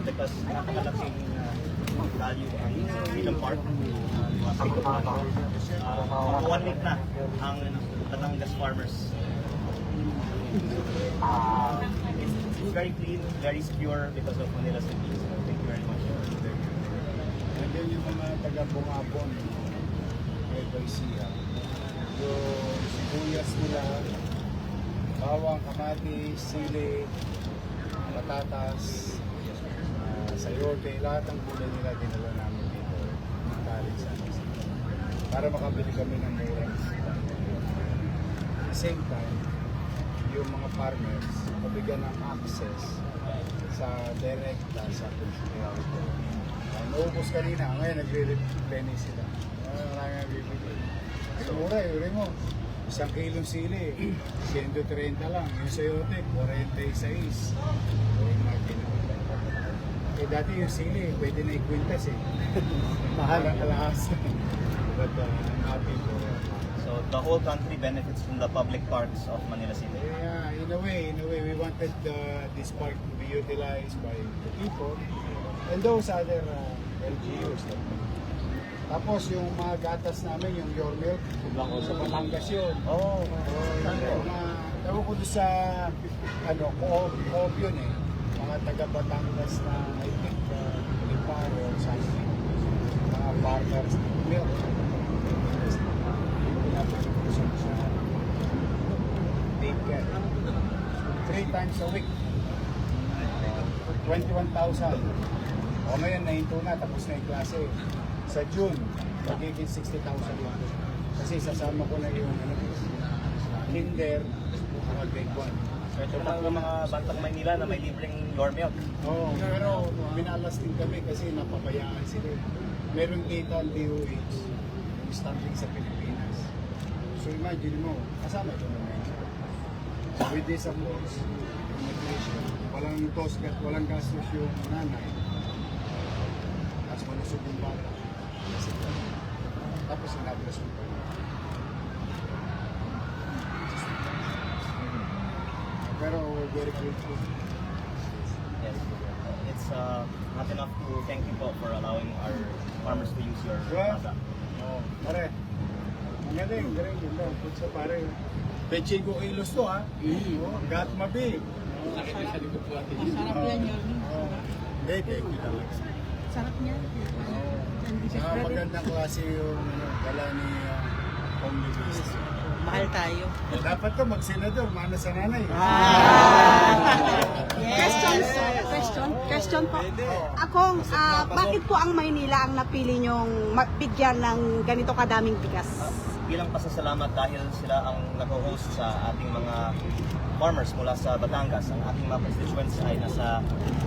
Because napakalaking value ang Freedom Park. 1 week na ang Batangas farmers. It's very clean, very secure because of Manila City. So thank you very much. And then yung mga taga-Bungabon, kay Garcia, yung sibuyas nila, bawang, kamatis, sili, patatas, sayote, lahat ng gulay nila dinala namin dito. College sa amin. Para makabili kami ng murang isda. At the same time, yung mga farmers, mabigyan ng access sa direkta sa consumer. Naubos kanina, ngayon nagre-replenish sila. Marami ang bibili. So, mura, yun mo. 1 kilong sili, 130 lang. Yung sayote, 46. Eh dati yung sili, pwede na ikwintas eh. Mahal ang alahas. But I'm happy for it. So the whole country benefits from the public parks of Manila City. Yeah, in a way, we wanted this park to be utilized by the people and those other LGUs. Tapos yung mga gatas namin, yung Your Milk, sa Batangas yun. Tawag ko doon sa co-op yun eh. Mga taga-Batangas na I think Liparo or something. Mga farmers ng milk. They get 3 times a week. 21,000. O ngayon, nahinto na, tapos na yung klase. Sa June, magiging 60,000 lang. Kasi sasama ko na yung kinder, mga grade 1. So ito lang yung mga Bantang Maynila na may libreng Your Milk. Oo, pero minalas din kami kasi napabayaan sila. Meron data ang DOH, yung stamping sa Pilipinas. So imagine mo, kasama ito naman. With this of course, immigration, walang tosgat, walang gastos yung nanay. Tapos malusog yung bata. Tapos sinablas mo pa. Pero we're very grateful. Yes. It's not enough to thank you po for allowing our farmers to use your product. Oo, pare. Ang galing, galing yun lang. Kung sa pare, Pechigo Ilos to ha. Gat Mabi. Masarap yan yun. Hindi, thank you talaga. Sarap niya. Magandang klase yung dala ni Pomni Beast. Mahal tayo. Dapat to mag-senador, mana sa nanay. Question po. Akong, bakit po ang Maynila ang napili nyong bigyan ng ganito kadaming bigas? Bilang pasasalamat dahil sila ang nag-host sa ating mga farmers mula sa Batangas. Ang ating mga constituents ay nasa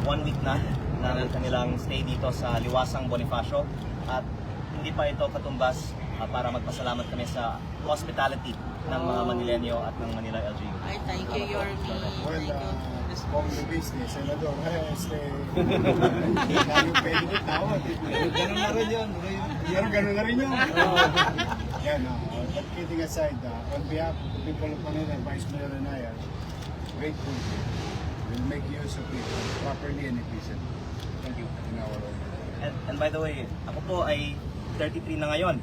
1 week na ng kanilang stay dito sa Liwasang Bonifacio. At hindi pa ito katumbas para magpasalamat kami sa hospitality ng mga Manilenyo at ng Manila LGU. Ay, thank you, Yorme. Well, Pomni Beast ni Senador. Kaya pwede ko tawag. Ganun na rin yun. Ganun na rin yun. Yan, but kidding aside, on behalf of the people of Manila and Vice Mayor Anaya, grateful. We'll make use of it properly and efficiently. Thank you. In our own. And by the way, ako po ay 33 na ngayon.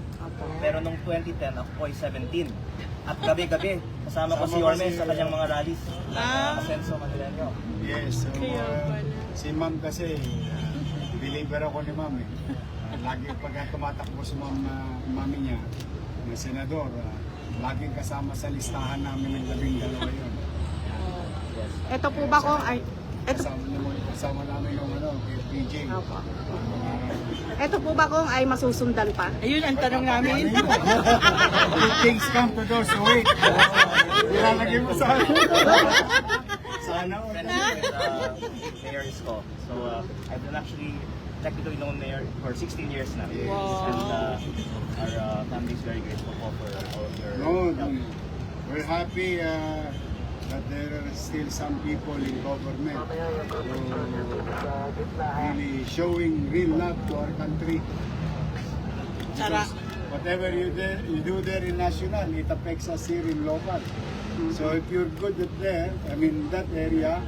Pero nung 2010, ako po ay 17. At gabi-gabi, kasama ko si Yorme sa kanyang mga rallies. Asenso Manilenyo. Yes, so si Ma'am kasi, believer ako ni Ma'am eh. lagi pagka tumatakbo si mami niya, na senador, laging kasama sa listahan namin ng 12 yun. Ito po ba kung ay ito Kasama namin yung PJ. Opo. Ito po ba kung ay masusundan pa? Ayun ang tanong namin. Things come to those who wait. Ilalagay mo sa akin. Sana all. Friends with Mayor Isko. So I've been actually technically known Mayor for 16 years now. Wow. And our family is very grateful for all of your No, help. we're happy that there are still some people in government who really showing real love to our country. Sara. Whatever you do there in national, it affects us here in local. So if you're good at there, I mean that area,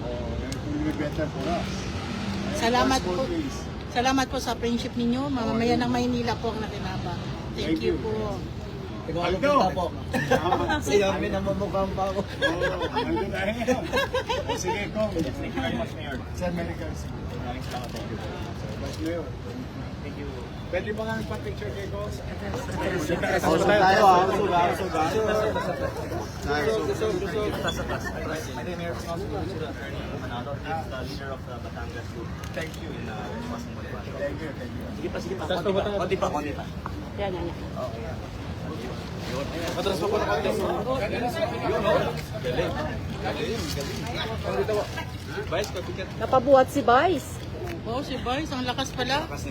it will be better for us. Salamat That's po. both ways. Salamat po sa friendship ninyo. Mamamayan ng Maynila po ang nakinabang. Thank you po. Aldo! Siya, may namamukhaan pa ako. Aldo na yan. Sige, Kong. Thank you very much, Mayor. Sa American City. Maraming salamat po. Vice Mayor. Thank you. Pwede ba nga pa-picture kay Kong? My name is Mayor Attorney Manalo. He's the leader of the Batangas group. Thank you. In Wasong Bonifacio. Thank you, thank you. Sige pa, sige pa. Konti pa, konti pa. Yan, yan, yan. Napabuhat si Vice. Oh, si Boys, ang lakas pala. Kasi